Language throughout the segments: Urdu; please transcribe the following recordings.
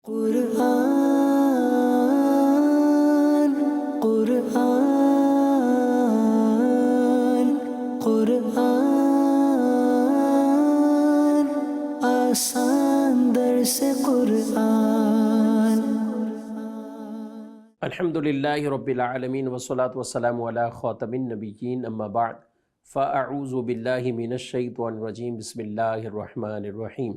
قرآن قرآن قرآن آسان درس قرآن۔ الحمدللہ رب العالمین والصلاة والسلام علی خاتم النبیین اما بعد فاعوذ باللہ من الشیطان الرجیم بسم اللہ الرحمن الرحیم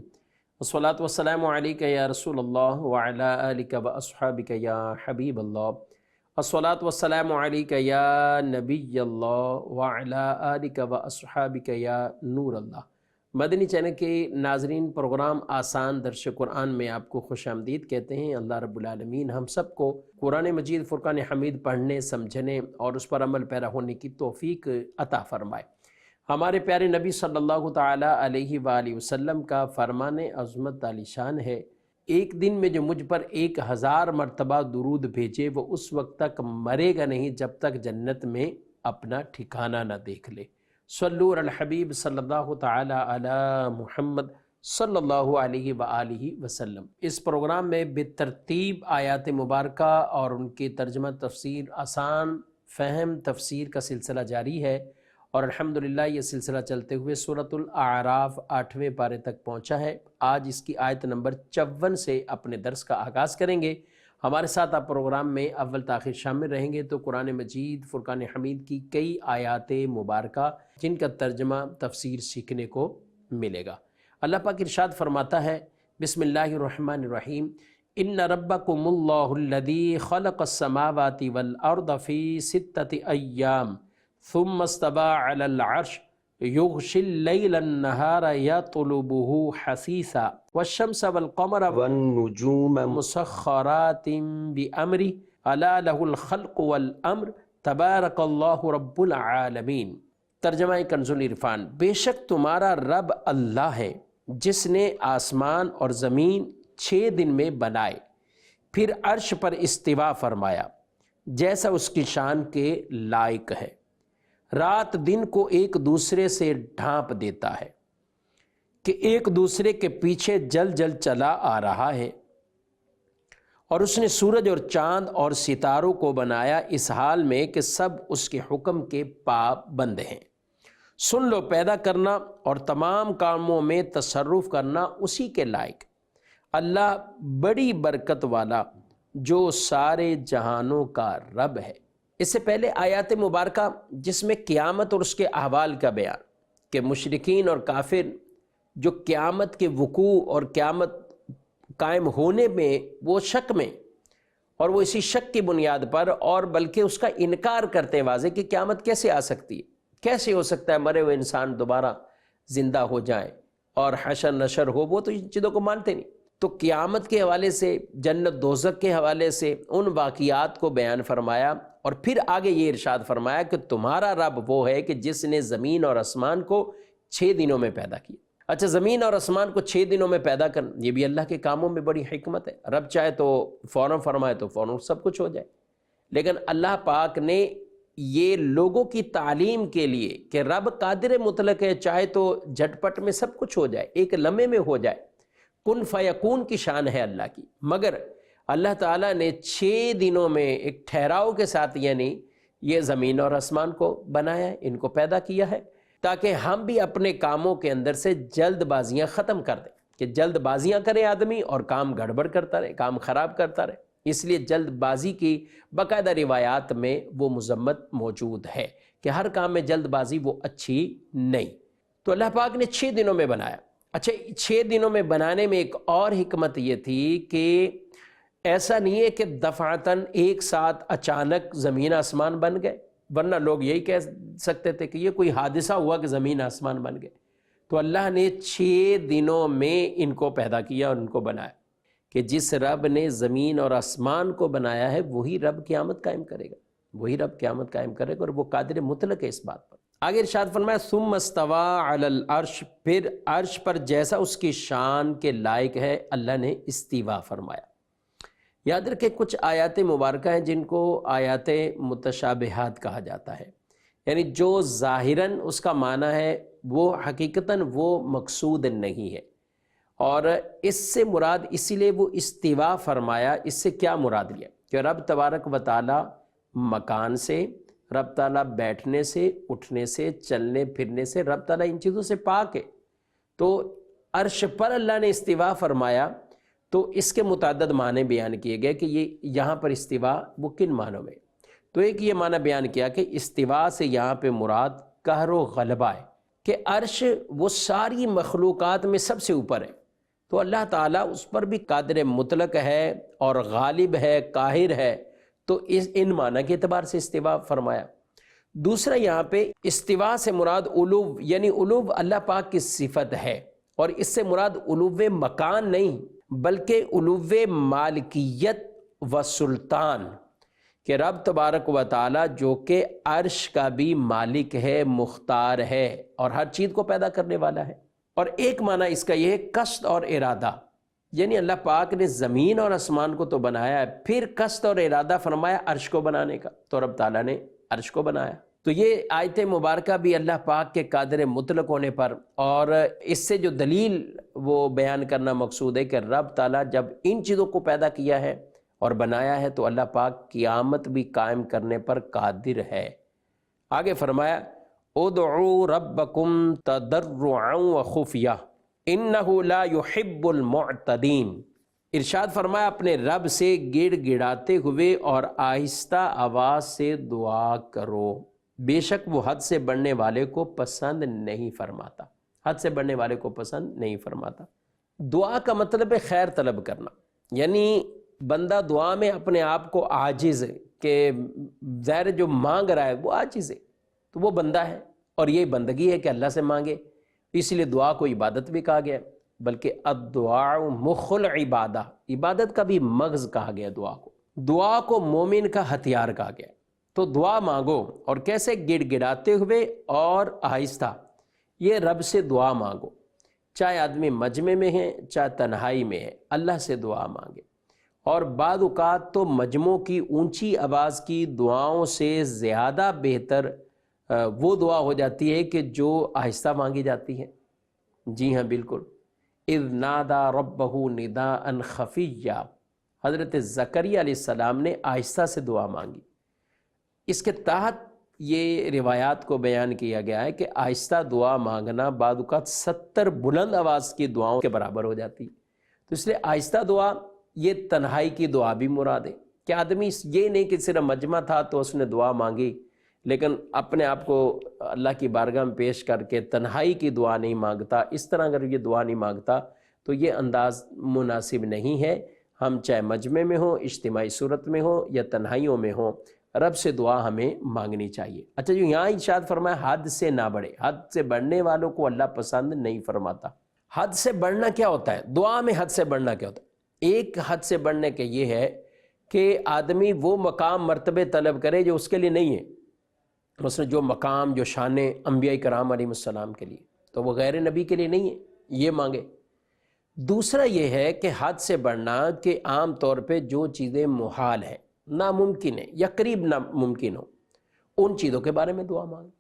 والصلاة والسلام علیک یا رسول اللہ وعلی آلک واصحابک یا حبیب اللہ والصلاة والسلام علیک یا نبی اللہ وعلی آلک واصحابک یا نور اللہ۔ مدنی چینل کے ناظرین، پروگرام آسان درس قرآن میں آپ کو خوش آمدید کہتے ہیں۔ اللہ رب العالمین ہم سب کو قرآن مجید فرقان حمید پڑھنے، سمجھنے اور اس پر عمل پیرا ہونے کی توفیق عطا فرمائے۔ ہمارے پیارے نبی صلی اللہ تعالی علیہ وآلہ وسلم کا فرمان عظمت عالی شان ہے، ایک دن میں جو مجھ پر 1000 مرتبہ درود بھیجے وہ اس وقت تک مرے گا نہیں جب تک جنت میں اپنا ٹھکانہ نہ دیکھ لے۔ صلو علی الحبیب صلی اللہ تعالی علی محمد صلی اللہ علیہ وآلہ وسلم۔ اس پروگرام میں بترتیب آیات مبارکہ اور ان کی ترجمہ تفسیر، آسان فہم تفسیر کا سلسلہ جاری ہے، اور الحمدللہ یہ سلسلہ چلتے ہوئے سورۃ الاعراف 8ویں پارے تک پہنچا ہے۔ آج اس کی آیت نمبر 54 سے اپنے درس کا آغاز کریں گے۔ ہمارے ساتھ آپ پروگرام میں اول تاخیر شامل رہیں گے تو قرآن مجید فرقان حمید کی کئی آیات مبارکہ جن کا ترجمہ تفسیر سیکھنے کو ملے گا۔ اللہ پاک ارشاد فرماتا ہے، بسم اللہ الرحمن الرحیم، ان ربکم اللہ الذی خلق السماوات والارض فی 6 ایام ثم استوى علی العرش یغشی اللیل النہار یطلبہ حثیثا والشمس والقمر والنجوم مسخرات بامرہ الا لہ الخلق والامر تبارک اللہ رب العالمین۔ ترجمہ کنز العرفان، بے شک تمہارا رب اللہ ہے جس نے آسمان اور زمین 6 دن میں بنائے، پھر عرش پر استوا فرمایا جیسا اس کی شان کے لائق ہے، رات دن کو ایک دوسرے سے ڈھانپ دیتا ہے کہ ایک دوسرے کے پیچھے جل جل چلا آ رہا ہے، اور اس نے سورج اور چاند اور ستاروں کو بنایا اس حال میں کہ سب اس کے حکم کے پابند ہیں۔ سن لو، پیدا کرنا اور تمام کاموں میں تصرف کرنا اسی کے لائق، اللہ بڑی برکت والا جو سارے جہانوں کا رب ہے۔ اس سے پہلے آیات مبارکہ جس میں قیامت اور اس کے احوال کا بیان، کہ مشرکین اور کافر جو قیامت کے وقوع اور قیامت قائم ہونے میں وہ شک میں، اور وہ اسی شک کی بنیاد پر اور بلکہ اس کا انکار کرتے واضح کہ قیامت کیسے آ سکتی ہے، کیسے ہو سکتا ہے مرے ہوئے انسان دوبارہ زندہ ہو جائیں اور حشر نشر ہو، وہ تو ان چیزوں کو مانتے نہیں۔ تو قیامت کے حوالے سے، جنت دوزخ کے حوالے سے ان واقعات کو بیان فرمایا، اور پھر آگے یہ ارشاد فرمایا کہ تمہارا رب وہ ہے کہ جس نے زمین اور آسمان کو 6 دنوں میں پیدا کیا۔ اچھا، زمین اور آسمان کو 6 دنوں میں پیدا کرنا، یہ بھی اللہ کے کاموں میں بڑی حکمت ہے۔ رب چاہے تو فوراً فرمائے تو فوراً سب کچھ ہو جائے، لیکن اللہ پاک نے یہ لوگوں کی تعلیم کے لیے کہ رب قادر مطلق ہے، چاہے تو جھٹ پٹ میں سب کچھ ہو جائے، ایک لمحے میں ہو جائے، کن فیکون کی شان ہے اللہ کی، مگر اللہ تعالیٰ نے 6 دنوں میں ایک ٹھہراؤ کے ساتھ یعنی یہ زمین اور آسمان کو بنایا ہے، ان کو پیدا کیا ہے تاکہ ہم بھی اپنے کاموں کے اندر سے جلد بازیاں ختم کر دیں، کہ جلد بازیاں کرے آدمی اور کام گڑبڑ کرتا رہے، کام خراب کرتا رہے۔ اس لیے جلد بازی کی باقاعدہ روایات میں وہ مذمت موجود ہے کہ ہر کام میں جلد بازی وہ اچھی نہیں۔ تو اللہ پاک نے 6 دنوں میں بنایا۔ اچھا، 6 دنوں میں بنانے میں ایک اور حکمت یہ تھی کہ ایسا نہیں ہے کہ دفعتاً ایک ساتھ اچانک زمین آسمان بن گئے، ورنہ لوگ یہی کہہ سکتے تھے کہ یہ کوئی حادثہ ہوا کہ زمین آسمان بن گئے۔ تو اللہ نے 6 دنوں میں ان کو پیدا کیا اور ان کو بنایا، کہ جس رب نے زمین اور آسمان کو بنایا ہے وہی رب قیامت قائم کرے گا، وہی رب قیامت قائم کرے گا، اور وہ قادر مطلق ہے اس بات پر۔ آگے ارشاد فرمایا، ثم استوى علی العرش، پھر عرش پر جیسا اس کی شان کے لائق ہے اللہ نے استوا فرمایا۔ یاد رکھیں، کچھ آیات مبارکہ ہیں جن کو آیات متشابہات کہا جاتا ہے، یعنی جو ظاہراً اس کا معنی ہے وہ حقیقتاً وہ مقصود نہیں ہے، اور اس سے مراد اسی لیے وہ استوا فرمایا، اس سے کیا مراد لیا کہ رب تبارک و تعالی مکان سے، رب تعالیٰ بیٹھنے سے، اٹھنے سے، چلنے پھرنے سے، رب تعالیٰ ان چیزوں سے پاک ہے۔ تو عرش پر اللہ نے استوا فرمایا تو اس کے متعدد معنی بیان کیے گئے کہ یہ یہاں پر استوا وہ کن معنوں میں۔ تو ایک یہ معنی بیان کیا کہ استوا سے یہاں پہ مراد قہر و غلبہ ہے، کہ عرش وہ ساری مخلوقات میں سب سے اوپر ہے، تو اللہ تعالیٰ اس پر بھی قادر مطلق ہے اور غالب ہے، قاہر ہے، تو ان معنی کے اعتبار سے استوا فرمایا۔ دوسرا یہاں پہ استوا سے مراد علو، یعنی علو اللہ پاک کی صفت ہے، اور اس سے مراد علو مکان نہیں بلکہ علو مالکیت و سلطان، کہ رب تبارک و تعالی جو کہ عرش کا بھی مالک ہے، مختار ہے، اور ہر چیز کو پیدا کرنے والا ہے۔ اور ایک معنی اس کا یہ ہے قصد اور ارادہ، یعنی اللہ پاک نے زمین اور آسمان کو تو بنایا ہے، پھر قصد اور ارادہ فرمایا عرش کو بنانے کا، تو رب تعالیٰ نے عرش کو بنایا۔ تو یہ آیت مبارکہ بھی اللہ پاک کے قادر مطلق ہونے پر، اور اس سے جو دلیل وہ بیان کرنا مقصود ہے کہ رب تعالیٰ جب ان چیزوں کو پیدا کیا ہے اور بنایا ہے تو اللہ پاک قیامت بھی قائم کرنے پر قادر ہے۔ آگے فرمایا ادعوا ربکم تضرعا وخفیہ انہ لا یحب المعتدین۔ ارشاد فرمایا اپنے رب سے گڑ گڑاتے ہوئے اور آہستہ آواز سے دعا کرو، بے شک وہ حد سے بڑھنے والے کو پسند نہیں فرماتا، حد سے بڑھنے والے کو پسند نہیں فرماتا۔ دعا کا مطلب ہے خیر طلب کرنا، یعنی بندہ دعا میں اپنے آپ کو عاجز ہے، کہ ظاہر جو مانگ رہا ہے وہ عاجز ہے، تو وہ بندہ ہے، اور یہ بندگی ہے کہ اللہ سے مانگے، اس لیے دعا کو عبادت بھی کہا گیا، بلکہ الدعاء مخ العبادہ، عبادت کا بھی مغز کہا گیا دعا کو، دعا کو مومن کا ہتھیار کہا گیا۔ تو دعا مانگو، اور کیسے؟ گڑ گڑاتے ہوئے اور آہستہ، یہ رب سے دعا مانگو، چاہے آدمی مجمع میں ہے چاہے تنہائی میں ہے، اللہ سے دعا مانگے۔ اور بعض اوقات تو مجمعوں کی اونچی آواز کی دعاؤں سے زیادہ بہتر وہ دعا ہو جاتی ہے کہ جو آہستہ مانگی جاتی ہے۔ جی ہاں بالکل، اذ نادا ربہ نداء خفیہ، حضرت زکریا علیہ السلام نے آہستہ سے دعا مانگی۔ اس کے تحت یہ روایات کو بیان کیا گیا ہے کہ آہستہ دعا مانگنا بعض اوقات 70 بلند آواز کی دعاؤں کے برابر ہو جاتی، تو اس لیے آہستہ دعا یہ تنہائی کی دعا بھی مراد ہے، کہ آدمی یہ نہیں کہ صرف مجمع تھا تو اس نے دعا مانگی، لیکن اپنے آپ کو اللہ کی بارگاہ میں پیش کر کے تنہائی کی دعا نہیں مانگتا، اس طرح اگر یہ دعا نہیں مانگتا تو یہ انداز مناسب نہیں ہے۔ ہم چاہے مجمع میں ہوں، اجتماعی صورت میں ہوں یا تنہائیوں میں ہوں، رب سے دعا ہمیں مانگنی چاہیے۔ اچھا جو یہاں ارشاد فرمایا حد سے نہ بڑھے، حد سے بڑھنے والوں کو اللہ پسند نہیں فرماتا۔ حد سے بڑھنا کیا ہوتا ہے؟ دعا میں حد سے بڑھنا کیا ہوتا ہے؟ ایک حد سے بڑھنے کے یہ ہے کہ آدمی وہ مقام مرتبے طلب کرے جو اس کے لیے نہیں ہے، مثلا جو مقام جو شان انبیاء کرام علیہ السلام کے لیے، تو وہ غیر نبی کے لیے نہیں ہے، یہ مانگے۔ دوسرا یہ ہے کہ حد سے بڑھنا کہ عام طور پہ جو چیزیں محال ہیں، ناممکن ہے یا قریب ناممکن ہو، ان چیزوں کے بارے میں دعا مانگے۔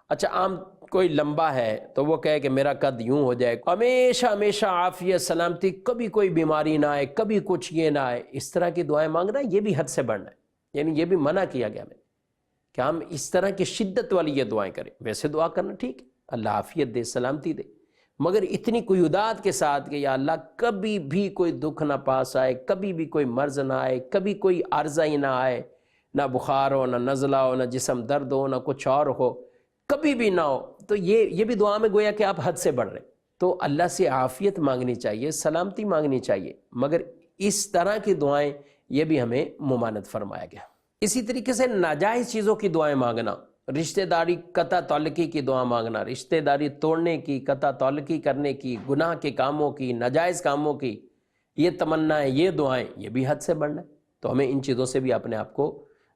اچھا عام کوئی لمبا ہے تو وہ کہے کہ میرا قد یوں ہو جائے، ہمیشہ ہمیشہ عافیت سلامتی، کبھی کوئی بیماری نہ آئے، کبھی کچھ یہ نہ آئے، اس طرح کی دعائیں مانگنا یہ بھی حد سے بڑھنا ہے، یعنی یہ بھی منع کیا گیا میں کہ ہم اس طرح کی شدت والی یہ دعائیں کریں۔ ویسے دعا کرنا ٹھیک ہے، اللہ عافیت دے، سلامتی دے، مگر اتنی قیودات کے ساتھ کہ یا اللہ کبھی بھی کوئی دکھ نہ پاس آئے، کبھی بھی کوئی مرض نہ آئے، کبھی کوئی عارضہ ہی نہ آئے، نہ بخار ہو، نہ نزلہ ہو، نہ جسم درد ہو، نہ کچھ اور ہو، کبھی بھی نہ ہو، تو یہ بھی دعا میں گویا کہ آپ حد سے بڑھ رہے ہیں۔ تو اللہ سے عافیت مانگنی چاہیے، سلامتی مانگنی چاہیے، مگر اس طرح کی دعائیں یہ بھی ہمیں ممانعت فرمایا گیا۔ اسی طریقے سے ناجائز چیزوں کی دعائیں مانگنا، رشتہ داری قطع تعلقی کی دعا مانگنا، رشتہ داری توڑنے کی، قطع تعلقی کرنے کی، گناہ کے کاموں کی، ناجائز کاموں کی یہ تمنا ہے، یہ دعائیں، یہ بھی حد سے بڑھنا ہے، تو ہمیں ان چیزوں سے بھی اپنے آپ کو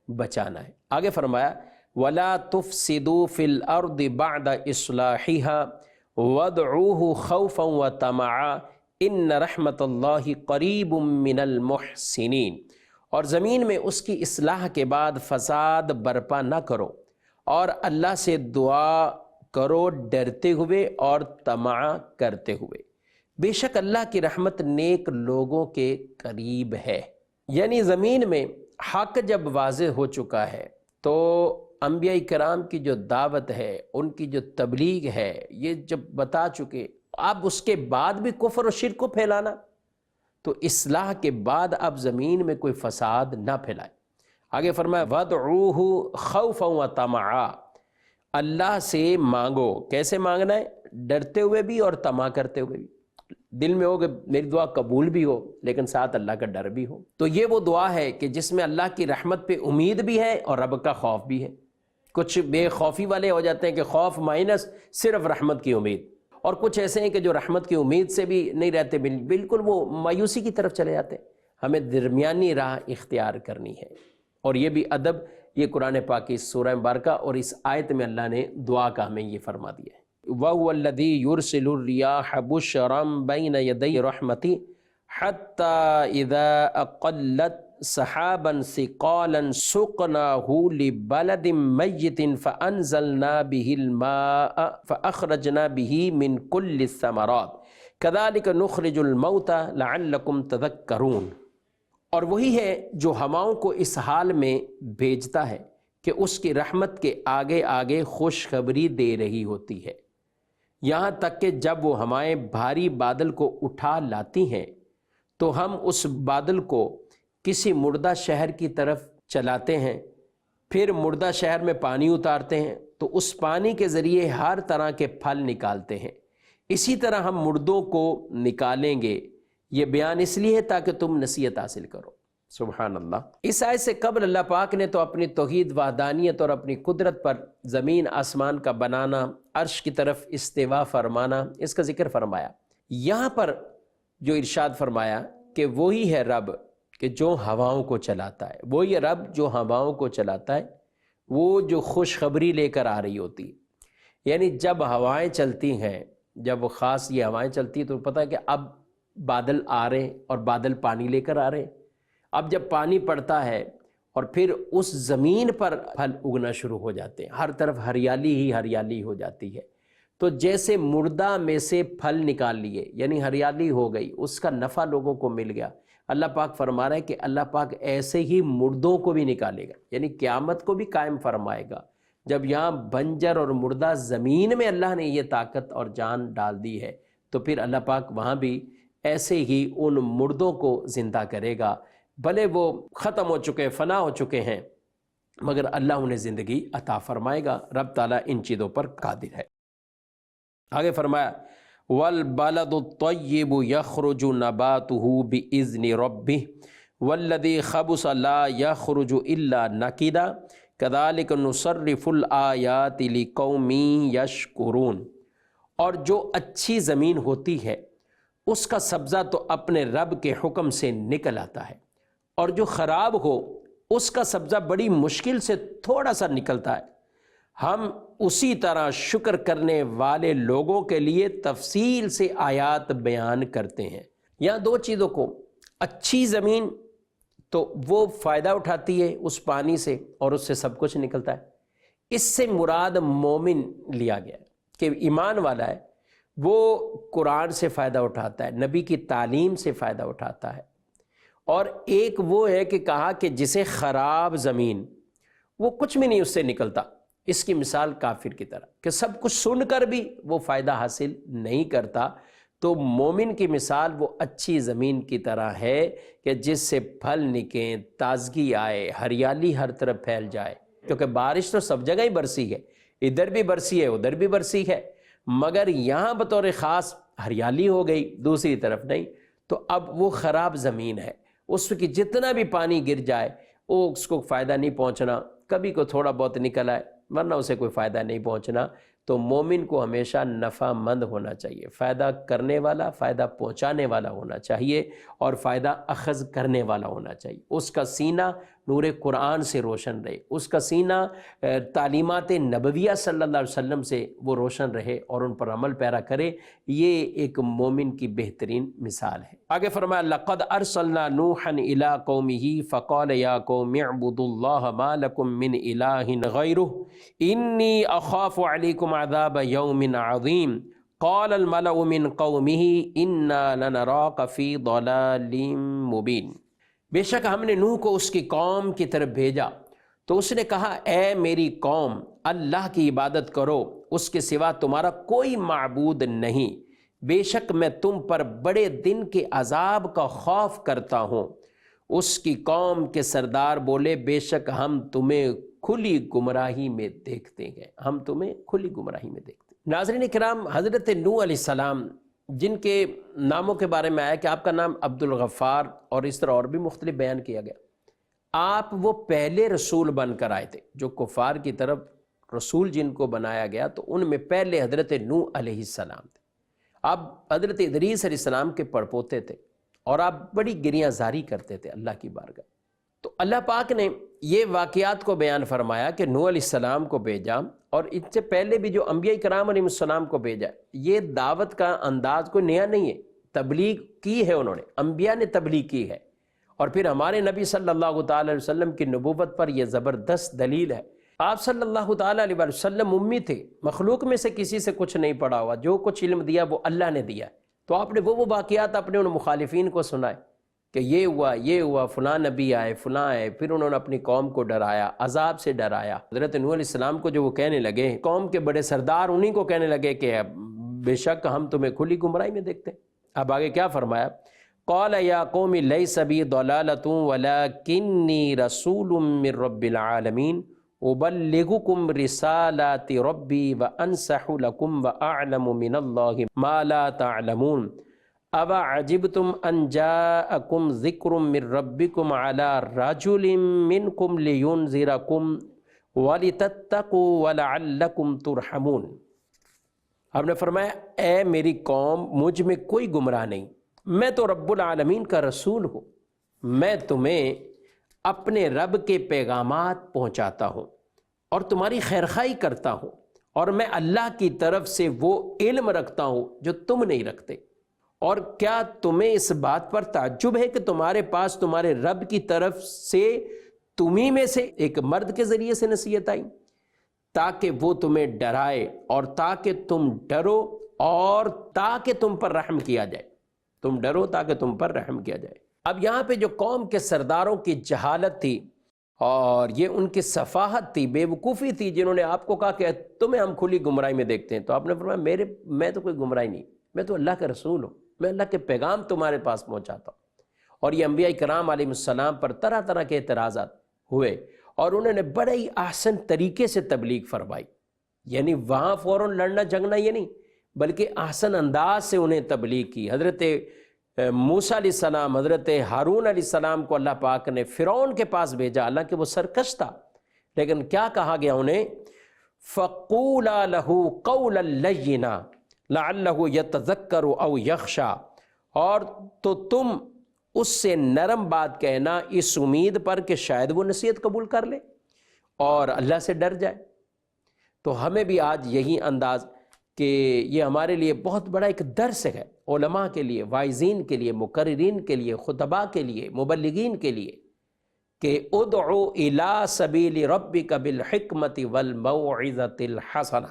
بچانا ہے۔ آگے فرمایا وَلَا تُفْسِدُوا فِي الْأَرْضِ بَعْدَ إِصْلَاحِهَا وَادْعُوهُ خَوْفًا وَطَمَعًا إِنَّ رَحْمَتَ اللَّهِ قَرِيبٌ مِّنَ الْمُحْسِنِينَ، اور زمین میں اس کی اصلاح کے بعد فساد برپا نہ کرو، اور اللہ سے دعا کرو ڈرتے ہوئے اور طمع کرتے ہوئے، بے شک اللہ کی رحمت نیک لوگوں کے قریب ہے۔ یعنی زمین میں حق جب واضح ہو چکا ہے تو انبیاء کرام کی جو دعوت ہے، ان کی جو تبلیغ ہے، یہ جب بتا چکے، اب اس کے بعد بھی کفر و شرک کو پھیلانا، تو اصلاح کے بعد اب زمین میں کوئی فساد نہ پھیلائے۔ آگے فرمایا وَادْعُوهُ خَوْفًا وَطَمَعًا، اللہ سے مانگو۔ کیسے مانگنا ہے؟ ڈرتے ہوئے بھی اور طمع کرتے ہوئے بھی۔ دل میں ہو کہ میری دعا قبول بھی ہو، لیکن ساتھ اللہ کا ڈر بھی ہو۔ تو یہ وہ دعا ہے کہ جس میں اللہ کی رحمت پہ امید بھی ہے اور رب کا خوف بھی ہے۔ کچھ بے خوفی والے ہو جاتے ہیں کہ خوف مائنس صرف رحمت کی امید، اور کچھ ایسے ہیں کہ جو رحمت کی امید سے بھی نہیں رہتے، بالکل وہ مایوسی کی طرف چلے جاتے ہیں۔ ہمیں درمیانی راہ اختیار کرنی ہے، اور یہ بھی ادب یہ قرآن پاک کی سورہ مبارکہ اور اس آیت میں اللہ نے دعا کا ہمیں یہ فرما دیا ہے۔ وَهُوَ الَّذِي يُرْسِلُ الرِّيَاحَ بُشْرًا بَيْنَ يَدَيْ رَحْمَتِهِ حَتَّى إِذَا أَقَلَّتْ سَحَابًا ثِقَالًا سُقْنَاهُ لِبَلَدٍ مَيِّتٍ فَأَنزَلْنَا بِهِ الْمَاءَ فَأَخْرَجْنَا بِهِ مِنْ كُلِّ الثَّمَرَاتِ كَذَلِكَ نُخْرِجُ الْمَوْتَى لَعَلَّكُمْ تَذَكَّرُونَ۔ اور وہی ہے جو ہواؤں کو اس حال میں بھیجتا ہے کہ اس کی رحمت کے آگے آگے خوشخبری دے رہی ہوتی ہے، یہاں تک کہ جب وہ ہوائیں بھاری بادل کو اٹھا لاتی ہیں تو ہم اس بادل کو کسی مردہ شہر کی طرف چلاتے ہیں، پھر مردہ شہر میں پانی اتارتے ہیں تو اس پانی کے ذریعے ہر طرح کے پھل نکالتے ہیں، اسی طرح ہم مردوں کو نکالیں گے۔ یہ بیان اس لیے ہے تاکہ تم نصیحت حاصل کرو۔ سبحان اللہ۔ اس آیت سے قبل اللہ پاک نے تو اپنی توحید وحدانیت اور اپنی قدرت پر زمین آسمان کا بنانا، عرش کی طرف استوا فرمانا، اس کا ذکر فرمایا۔ یہاں پر جو ارشاد فرمایا کہ وہی ہے رب کہ جو ہواؤں کو چلاتا ہے، وہی ہے رب جو ہواؤں کو چلاتا ہے، وہ جو خوشخبری لے کر آ رہی ہوتی ہے۔ یعنی جب ہوائیں چلتی ہیں، جب وہ خاص یہ ہوائیں چلتی ہیں تو پتہ ہے کہ اب بادل آ رہے ہیں اور بادل پانی لے کر آ رہے ہیں۔ اب جب پانی پڑتا ہے اور پھر اس زمین پر پھل اگنا شروع ہو جاتے ہیں، ہر طرف ہریالی ہی ہریالی ہو جاتی ہے۔ تو جیسے مردہ میں سے پھل نکال لیے، یعنی ہریالی ہو گئی، اس کا نفع لوگوں کو مل گیا۔ اللہ پاک فرما رہا ہے کہ اللہ پاک ایسے ہی مردوں کو بھی نکالے گا، یعنی قیامت کو بھی قائم فرمائے گا۔ جب یہاں بنجر اور مردہ زمین میں اللہ نے یہ طاقت اور جان ڈال دی ہے تو پھر اللہ پاک وہاں بھی ایسے ہی ان مردوں کو زندہ کرے گا، بھلے وہ ختم ہو چکے، فنا ہو چکے ہیں، مگر اللہ انہیں زندگی عطا فرمائے گا۔ رب تعالیٰ ان چیزوں پر قادر ہے۔ آگے فرمایا وَالْبَلَدُ الطَّيِّبُ يَخْرُجُ نَبَاتُهُ بِإِذْنِ رَبِّهِ وَالَّذِي خَبُثَ لَا يَخْرُجُ إِلَّا نَكِدًا كَذَلِكَ نُصَرِّفُ الْآيَاتِ لِقَوْمٍ يَشْكُرُونَ۔ اور جو اچھی زمین ہوتی ہے اس کا سبزہ تو اپنے رب کے حکم سے نکل آتا ہے، اور جو خراب ہو اس کا سبزہ بڑی مشکل سے تھوڑا سا نکلتا ہے۔ ہم اسی طرح شکر کرنے والے لوگوں کے لیے تفصیل سے آیات بیان کرتے ہیں۔ یہاں دو چیزوں کو، اچھی زمین تو وہ فائدہ اٹھاتی ہے اس پانی سے اور اس سے سب کچھ نکلتا ہے، اس سے مراد مومن لیا گیا ہے کہ ایمان والا ہے، وہ قرآن سے فائدہ اٹھاتا ہے، نبی کی تعلیم سے فائدہ اٹھاتا ہے۔ اور ایک وہ ہے کہ کہا کہ جسے خراب زمین، وہ کچھ بھی نہیں اس سے نکلتا، اس کی مثال کافر کی طرح کہ سب کچھ سن کر بھی وہ فائدہ حاصل نہیں کرتا۔ تو مومن کی مثال وہ اچھی زمین کی طرح ہے کہ جس سے پھل نکلیں، تازگی آئے، ہریالی ہر طرف پھیل جائے، کیونکہ بارش تو سب جگہ ہی برسی ہے، ادھر بھی برسی ہے ادھر بھی برسی ہے، مگر یہاں بطور خاص ہریالی ہو گئی، دوسری طرف نہیں۔ تو اب وہ خراب زمین ہے، اس کی جتنا بھی پانی گر جائے وہ اس کو فائدہ نہیں پہنچنا، کبھی کو تھوڑا بہت نکل آئے ورنہ اسے کوئی فائدہ نہیں پہنچنا۔ تو مومن کو ہمیشہ نفع مند ہونا چاہیے، فائدہ کرنے والا، فائدہ پہنچانے والا ہونا چاہیے، اور فائدہ اخذ کرنے والا ہونا چاہیے۔ اس کا سینہ نور قرآن سے روشن رہے، اس کا سینہ تعلیمات نبویہ صلی اللہ علیہ وسلم سے وہ روشن رہے اور ان پر عمل پیرا کرے۔ یہ ایک مومن کی بہترین مثال ہے۔ آگے فرمایا لَقَدْ أَرْسَلْنَا نُوحًا إِلَىٰ قَوْمِهِ فَقَالَ يَا قَوْمِ اعْبُدُوا اللَّهَ مَا لَكُم مِّنْ إِلَٰهٍ غَيْرُهُ إِنِّي أَخَافُ عَلَيْكُمْ عَذَابَ يَوْمٍ عَظِيمٍ قال الملأ من قومه انا لنراك فی ضلال مبین، بے شک ہم نے نوح کو اس کی قوم کی طرف بھیجا تو اس نے کہا اے میری قوم، اللہ کی عبادت کرو، اس کے سوا تمہارا کوئی معبود نہیں، بے شک میں تم پر بڑے دن کے عذاب کا خوف کرتا ہوں۔ اس کی قوم کے سردار بولے بے شک ہم تمہیں کھلی گمراہی میں دیکھتے ہیں، ہم تمہیں کھلی گمراہی میں دیکھتے ہیں۔ ناظرین کرام، حضرت نوح علیہ السلام جن کے ناموں کے بارے میں آیا کہ آپ کا نام عبد الغفار اور اس طرح اور بھی مختلف بیان کیا گیا، آپ وہ پہلے رسول بن کر آئے تھے جو کفار کی طرف رسول جن کو بنایا گیا، تو ان میں پہلے حضرت نوح علیہ السلام تھے۔ آپ حضرت ادریس علیہ السلام کے پڑپوتے تھے اور آپ بڑی گریاں زاری کرتے تھے اللہ کی بارگاہ۔ تو اللہ پاک نے یہ واقعات کو بیان فرمایا کہ نوح علیہ السلام کو بھیجا، اور ان سے پہلے بھی جو انبیاء کرام علیہ السلام کو بھیجا، یہ دعوت کا انداز کوئی نیا نہیں ہے، تبلیغ کی ہے انہوں نے، انبیاء نے تبلیغ کی ہے، اور پھر ہمارے نبی صلی اللہ تعالی علیہ وسلم کی نبوت پر یہ زبردست دلیل ہے۔ آپ صلی اللہ تعالی علیہ وسلم امی تھے، مخلوق میں سے کسی سے کچھ نہیں پڑھا ہوا، جو کچھ علم دیا وہ اللہ نے دیا، تو آپ نے وہ واقعات اپنے ان مخالفین کو سنائے کہ یہ ہوا، فلاں نبی آئے، فلاں آئے، پھر انہوں نے اپنی قوم کو ڈرایا، عذاب سے ڈرایا۔ حضرت نوح علیہ السلام کو جو وہ کہنے لگے، قوم کے بڑے سردار انہی کو کہنے لگے کہ بے شک ہم تمہیں کھلی گمراہی میں دیکھتے ہیں۔ اب آگے کیا فرمایا؟ قال یا قوم لیس بی ضلالۃ ولکنی رسول من رب العالمین ابلغکم رسالات ربی وانصح لکم واعلم من اللہ ما لا تعلمون ابا عجبتم ان جاءکم ذکر من ربکم علی رجل منکم لینذرکم ولتتقوا ولعلکم ترحمون۔ آپ نے فرمایا اے میری قوم، مجھ میں کوئی گمراہ نہیں، میں تو رب العالمین کا رسول ہوں، میں تمہیں اپنے رب کے پیغامات پہنچاتا ہوں اور تمہاری خیرخواہی کرتا ہوں، اور میں اللہ کی طرف سے وہ علم رکھتا ہوں جو تم نہیں رکھتے۔ اور کیا تمہیں اس بات پر تعجب ہے کہ تمہارے پاس تمہارے رب کی طرف سے تمہیں میں سے ایک مرد کے ذریعے سے نصیحت آئی تاکہ وہ تمہیں ڈرائے اور تاکہ تم ڈرو اور تاکہ تم پر رحم کیا جائے، تم ڈرو تاکہ تم پر رحم کیا جائے۔ اب یہاں پہ جو قوم کے سرداروں کی جہالت تھی اور یہ ان کی سفاہت تھی، بے وقوفی تھی، جنہوں نے آپ کو کہا کہ تمہیں ہم کھلی گمراہی میں دیکھتے ہیں، تو آپ نے فرمایا میں تو کوئی گمراہی نہیں، میں تو اللہ کا رسول ہوں، میں اللہ کے پیغام تمہارے پاس پہنچاتا ہوں۔ اور یہ انبیاء کرام علیہ السلام پر طرح طرح کے اعتراضات ہوئے اور انہوں نے بڑے ہی احسن طریقے سے تبلیغ فرمائی، یعنی وہاں فوراً لڑنا جھگڑنا یہ نہیں، بلکہ احسن انداز سے انہیں تبلیغ کی۔ حضرت موسیٰ علیہ السلام، حضرت ہارون علیہ السلام کو اللہ پاک نے فرعون کے پاس بھیجا، حالانکہ وہ سرکش تھا، لیکن کیا کہا گیا انہیں؟ فَقُولَا لَهُ قَوْلًا لَيِّنًا لَعَلَّهُ يَتَذَكَّرُ أَوْ يَخْشَىٰ، اور تو تم اس سے نرم بات کہنا اس امید پر کہ شاید وہ نصیحت قبول کر لے اور اللہ سے ڈر جائے۔ تو ہمیں بھی آج یہی انداز کہ یہ ہمارے لیے بہت بڑا ایک درس ہے، علماء کے لیے، واعظین کے لیے، مقررین کے لیے، خطباء کے لیے، مبلغین کے لیے، کہ ادعو الی سبیل ربک بالحکمت والموعظۃ الحسنہ،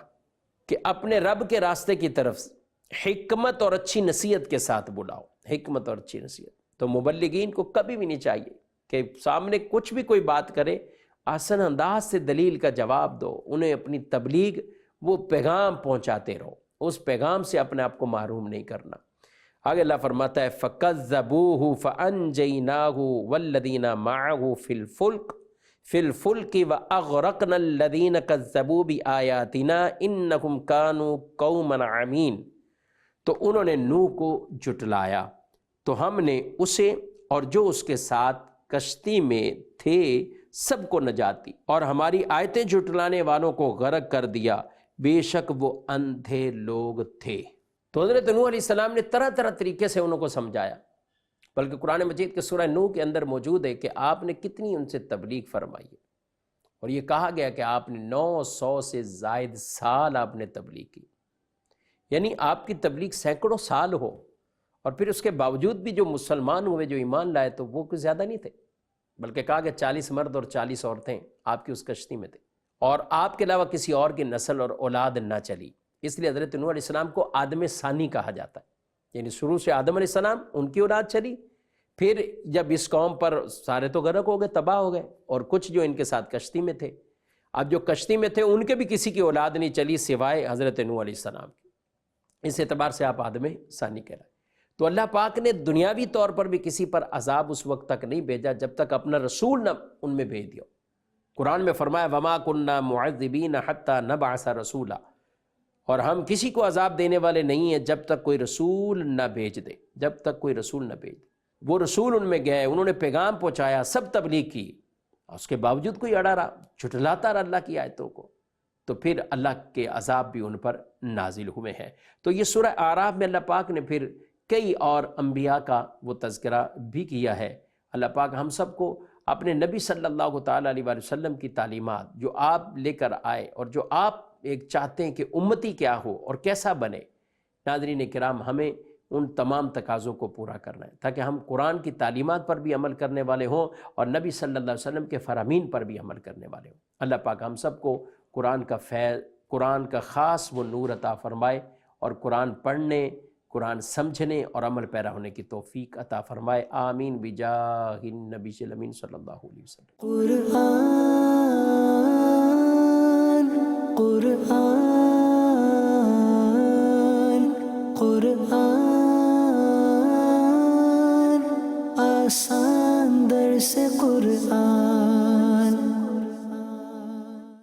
کہ اپنے رب کے راستے کی طرف حکمت اور اچھی نصیحت کے ساتھ بلاؤ، حکمت اور اچھی نصیحت۔ تو مبلغین کو کبھی بھی نہیں چاہیے کہ سامنے کچھ بھی کوئی بات کرے آسان انداز سے دلیل کا جواب دو، انہیں اپنی تبلیغ وہ پیغام پہنچاتے رہو، اس پیغام سے اپنے آپ کو محروم نہیں کرنا۔ آگے اللہ فرماتا ہے فَكَذَّبُوهُ فَأَنْجَيْنَاهُ وَالَّذِينَ مَعَهُ فِي الْفُلْكِ وَأَغْرَقْنَا الَّذِينَ كَذَّبُوا بِآيَاتِنَا إِنَّهُمْ كَانُوا قَوْمًا عَمِينَ۔ تو انہوں نے نوح کو جھٹلایا تو ہم نے اسے اور جو اس کے ساتھ کشتی میں تھے سب کو نجات دی، اور ہماری آیتیں جھٹلانے والوں کو غرق کر دیا، بے شک وہ اندھے لوگ تھے۔ تو حضرت نوح علیہ السلام نے طرح طرح طریقے سے انہوں کو سمجھایا، بلکہ قرآن مجید کے سورہ نوح کے اندر موجود ہے کہ آپ نے کتنی ان سے تبلیغ فرمائی ہے، اور یہ کہا گیا کہ آپ نے 900 سے زائد سال آپ نے تبلیغ کی، یعنی آپ کی تبلیغ سینکڑوں سال ہو، اور پھر اس کے باوجود بھی جو مسلمان ہوئے، جو ایمان لائے، تو وہ کچھ زیادہ نہیں تھے، بلکہ کہا کہ 40 مرد اور 40 عورتیں آپ کی اس کشتی میں تھے، اور آپ کے علاوہ کسی اور کی نسل اور اولاد نہ چلی۔ اس لیے حضرت نوح علیہ السلام کو آدم ثانی کہا جاتا ہے، یعنی شروع سے آدم علیہ السلام ان کی اولاد چلی، پھر جب اس قوم پر سارے تو غرق ہو گئے، تباہ ہو گئے، اور کچھ جو ان کے ساتھ کشتی میں تھے، اب جو کشتی میں تھے ان کے بھی کسی کی اولاد نہیں چلی سوائے حضرت نوح علیہ السلام کی، اس اعتبار سے آپ آدم ثانی کہلائے۔ تو اللہ پاک نے دنیاوی طور پر بھی کسی پر عذاب اس وقت تک نہیں بھیجا جب تک اپنا رسول نہ ان میں بھیج دیا۔ قرآن میں فرمایا وما کننا معذبین حتی نبعث رسولا، اور ہم کسی کو عذاب دینے والے نہیں ہیں جب تک کوئی رسول نہ بھیج دے، جب تک کوئی رسول نہ بھیج دے۔ وہ رسول ان میں گئے، انہوں نے پیغام پہنچایا، سب تبلیغ کی، اور اس کے باوجود کوئی اڑا رہا، جھٹلاتا رہا اللہ کی آیتوں کو، تو پھر اللہ کے عذاب بھی ان پر نازل ہوئے ہیں۔ تو یہ سورہ اعراف میں اللہ پاک نے پھر کئی اور انبیاء کا وہ تذکرہ بھی کیا ہے۔ اللہ پاک ہم سب کو اپنے نبی صلی اللہ تعالیٰ علیہ وآلہ وسلم کی تعلیمات جو آپ لے کر آئے اور جو آپ ایک چاہتے ہیں کہ امتی کیا ہو اور کیسا بنے، ناظرین کرام ہمیں ان تمام تقاضوں کو پورا کرنا ہے تاکہ ہم قرآن کی تعلیمات پر بھی عمل کرنے والے ہوں اور نبی صلی اللہ علیہ وسلم کے فرامین پر بھی عمل کرنے والے ہوں۔ اللہ پاک ہم سب کو قرآن کا فیض، قرآن کا خاص وہ نور عطا فرمائے، اور قرآن پڑھنے، قرآن سمجھنے اور عمل پیرا ہونے کی توفیق عطا فرمائے، آمین بجاہ النبی الامین صلی اللہ علیہ وسلم۔ قرآن آسان در سے قرآن